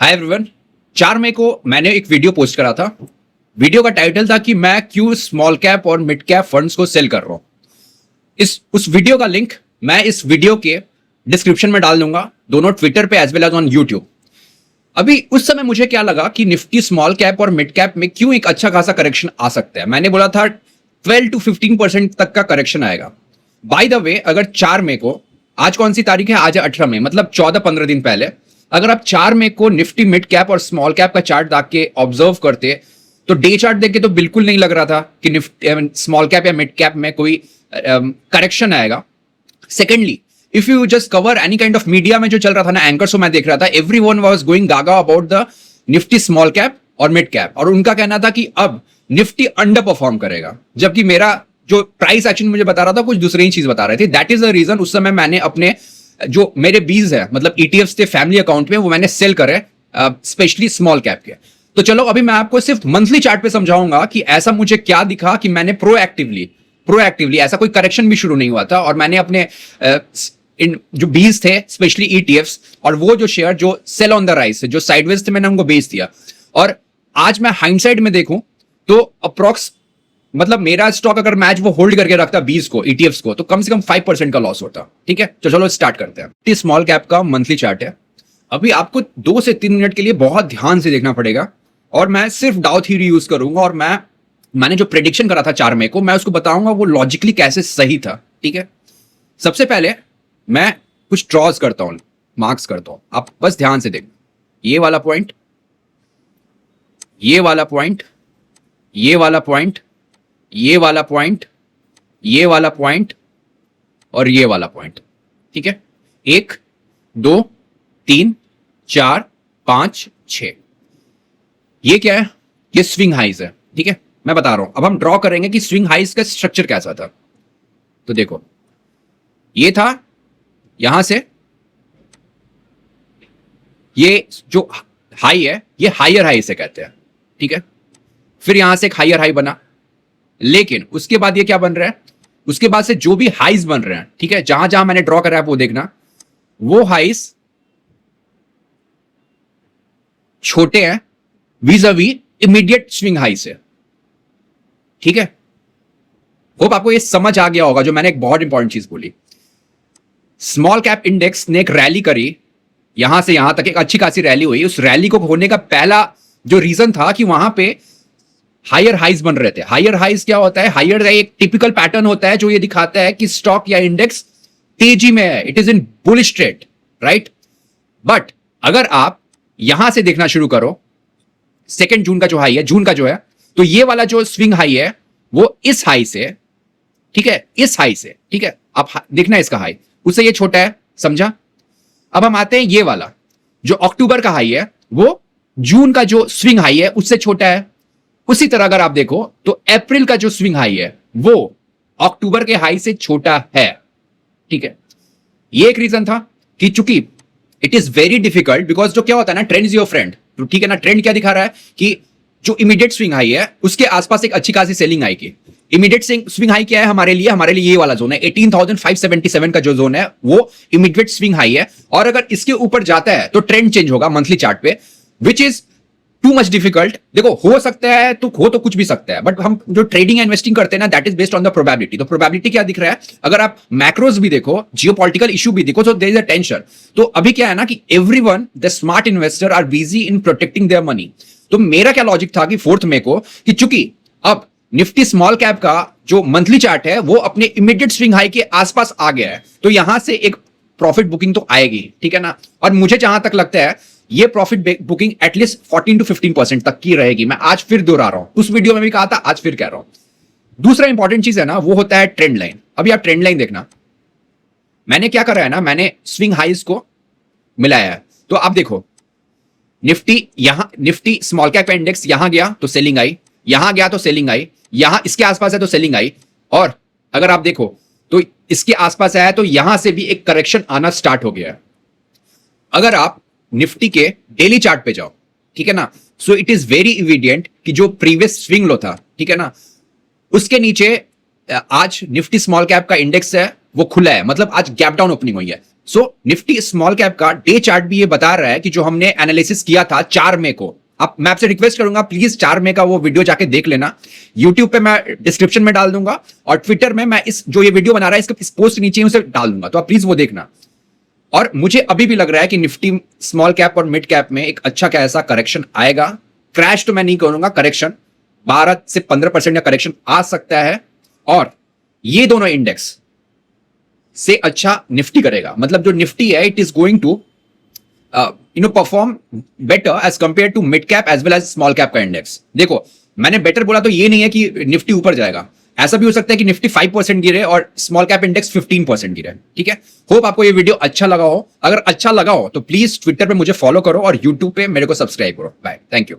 Hi everyone. 4 मई को मैंने एक वीडियो पोस्ट करा था। वीडियो का टाइटल था कि मैं क्यों स्मॉल कैप और मिड कैप फंड्स को सेल कर रहा हूं। उस वीडियो का लिंक मैं इस वीडियो के डिस्क्रिप्शन में डाल दूंगा, दोनों ट्विटर पे as well as on YouTube. अभी उस समय मुझे क्या लगा कि निफ्टी स्मॉल कैप और मिड कैप में क्यों एक अच्छा खासा करेक्शन आ सकता है। मैंने बोला था 12 to 15% तक का करेक्शन आएगा। बाय द वे, अगर 4 मई को, आज कौन सी तारीख है, आज 18 मई, मतलब 14-15 दिन पहले, अगर आप 4 मई को निफ्टी मिड कैप और स्मॉल कैप का चार्ट देख के ऑब्जर्व करते तो डे चार्ट देख के तो बिल्कुल नहीं लग रहा था कि निफ्टी स्मॉल कैप या मिड कैप में कोई करेक्शन आएगा। Secondly, if you just cover any kind of media में जो चल रहा था ना, एंकर शो मैं देख रहा था, everyone was going Gaga about the Nifty small cap और मिड कैप, और उनका कहना था कि अब निफ्टी अंडर परफॉर्म करेगा, जबकि मेरा जो प्राइस एक्शन मुझे बता रहा था कुछ दूसरी ही चीज बता रहे थे। दैट इज द रीजन उस समय मैंने अपने जो मेरे बीज है, मतलब ईटीएफ्स थे फैमिली अकाउंट में, वो मैंने सेल करे, स्पेशली स्मॉल कैप के। तो चलो अभी मैं आपको सिर्फ मंथली चार्ट पे समझाऊंगा कि ऐसा मुझे क्या दिखा कि मैंने प्रोएक्टिवली ऐसा कोई करेक्शन भी शुरू नहीं हुआ था, और मैंने अपने इन जो बीज थे स्पेशली ईटीएफ्स और वो जो शेयर जो सेल ऑन द राइज थे, जो साइडवेज थे, मैंने उनको बेच दिया। और आज मैं हाइंडसाइड में देखूं तो अप्रॉक्स, मतलब मेरा स्टॉक अगर मैच वो होल्ड करके रखता बीज को, ईटीएफ्स को, तो कम से कम 5% का लॉस होता। ठीक है, तो चलो स्टार्ट करते हैं। स्मॉल कैप का मंथली चार्ट है। अभी आपको 2 से 3 मिनट के लिए बहुत ध्यान से देखना पड़ेगा, और मैं सिर्फ डाउ थ्योरी यूज करूंगा, और मैंने जो प्रेडिक्शन करा था 4 मई को, मैं उसको बताऊंगा वो लॉजिकली कैसे सही था। ठीक है, सबसे पहले मैं कुछ ड्रॉज करता हूं, मार्क्स करता हूं, आप बस ध्यान से देखना। ये वाला पॉइंट, ये वाला पॉइंट, ये वाला पॉइंट, ये वाला पॉइंट, ये वाला पॉइंट और ये वाला पॉइंट। ठीक है, 1 2 3 4 5 6, ये क्या है? ये स्विंग हाइज है। ठीक है, मैं बता रहा हूं। अब हम ड्रॉ करेंगे कि स्विंग हाइज का स्ट्रक्चर कैसा था। तो देखो, ये था यहां से, ये जो हाई है ये हायर हाई से कहते हैं। ठीक है, फिर यहां से एक हायर हाई बना, लेकिन उसके बाद ये क्या बन रहा है, उसके बाद से जो भी हाइज बन रहे हैं, ठीक है, जहां जहां मैंने ड्रॉ करा है वो देखना, वो हाइज छोटे हैं vis-a-vis इमीडिएट स्विंग हाई से। ठीक है, होप आपको ये समझ आ गया होगा। जो मैंने एक बहुत इंपॉर्टेंट चीज बोली, स्मॉल कैप इंडेक्स ने एक रैली करी, यहां से यहां तक एक अच्छी खासी रैली हुई। उस रैली को होने का पहला जो रीजन था कि वहां पे हायर हाइज बन रहे थे। हायर हाइज क्या होता है? हायर एक टिपिकल पैटर्न होता है जो ये दिखाता है कि स्टॉक या इंडेक्स तेजी में है, it is in bullish trade, right. But अगर आप यहां से देखना शुरू करो, 2 जून का जो हाई है, जून का जो है, तो ये वाला जो स्विंग हाई है वो इस हाई से, ठीक है, इस हाई से, ठीक है, आप देखना इसका हाई उससे ये छोटा है, समझा। अब हम आते हैं, ये वाला जो अक्टूबर का हाई है वो जून का जो स्विंग हाई है उससे छोटा है। उसी तरह अगर आप देखो तो अप्रैल का जो स्विंग हाई है वो अक्टूबर के हाई से छोटा है। ठीक है, ये एक रीजन था कि चूंकि it is very difficult, because जो क्या होता है ना, ट्रेंड इज योर फ्रेंड। तो ठीक है ना, ट्रेंड क्या दिखा रहा है कि जो इमीडिएट स्विंग हाई है उसके आसपास एक अच्छी खासी सेलिंग आएगी। इमीडिएट स्विंग हाई क्या है हमारे लिए ये वाला जोन है, 18,577 का जो जोन है वो इमीडिएट स्विंग हाई है। और अगर इसके ऊपर जाता है तो ट्रेंड चेंज होगा मंथली चार्ट पे, which is too much difficult. देखो, हो सकता है तो हो तो कुछ भी सकता है, बट हम जो ट्रेडिंग एंड इन्वेस्टिंग करते हैं ना, that is based on the probability. तो प्रोबेबिलिटी क्या दिख रहा है? अगर आप मैक्रोज भी देखो, जियोपॉलिटिकल इशू भी देखो, तो देयर इज अ टेंशन। तो अभी क्या है ना कि everyone, the smart investor are busy in protecting their money. तो मेरा क्या लॉजिक था कि 4 मई को, कि चूंकि अब निफ्टी स्मॉल कैप का जो मंथली चार्ट है वो अपने इमीडिएट स्विंग हाई के आसपास आ गया है, तो यहां से एक प्रॉफिट बुकिंग तो आएगी। ठीक है ना, और मुझे जहां तक लगता है ये प्रॉफिट बुकिंग एटलीस्ट 14 to 15% तक की रहेगी। मैं आज फिर दोहरा रहा हूं, उस वीडियो में भी कहा था, आज फिर कह रहा हूं। दूसरा इंपॉर्टेंट चीज है ना, वो होता है ट्रेंड लाइन। अभी आप ट्रेंड लाइन देखना, मैंने क्या करा है ना, मैंने स्विंग हाइज को मिलाया है। तो आप देखो, निफ्टी स्मॉल कैप इंडेक्स यहां गया तो सेलिंग आई, यहां गया तो सेलिंग आई, यहां इसके आसपास है तो सेलिंग आई, और अगर आप देखो तो इसके आसपास आया तो यहां से भी एक करेक्शन आना स्टार्ट हो गया है। अगर आप निफ्टी के डेली चार्ट पे जाओ, ठीक है ना, so it is very evident कि जो प्रीवियस स्विंग लो था, ठीक है ना, उसके नीचे आज निफ्टी स्मॉल कैप का इंडेक्स है वो खुला है, मतलब आज गैप डाउन ओपनिंग हुई है। सो निफ्टी स्मॉल कैप का डे चार्ट भी ये बता रहा है कि जो हमने एनालिसिस किया था 4 मई को, आप, मैं आपसे रिक्वेस्ट करूंगा प्लीज 4 मई का वो वीडियो जाके देख लेना। यूट्यूब पे मैं डिस्क्रिप्शन में डाल दूंगा और ट्विटर में मैं इस जो ये वीडियो बना रहा है इसके इस पोस्ट नीचे उसे डाल दूंगा, तो आप प्लीज वो देखना। और मुझे अभी भी लग रहा है कि निफ्टी स्मॉल कैप और मिड कैप में एक अच्छा क्या ऐसा करेक्शन आएगा। क्रैश तो मैं नहीं करूंगा, करेक्शन 12 से 15% का करेक्शन आ सकता है और ये दोनों इंडेक्स से अच्छा निफ्टी करेगा। मतलब जो निफ्टी है it is going to perform better as compare to mid cap as well as small cap का इंडेक्स। देखो मैंने बेटर बोला तो ये नहीं है कि निफ्टी ऊपर जाएगा, ऐसा भी हो सकता है कि निफ्टी 5% गिरे और स्मॉल कैप इंडेक्स 15% गिरे। ठीक है, होप आपको ये वीडियो अच्छा लगा हो। अगर अच्छा लगा हो तो प्लीज ट्विटर पे मुझे फॉलो करो और यूट्यूब पे मेरे को सब्सक्राइब करो। Bye, thank you.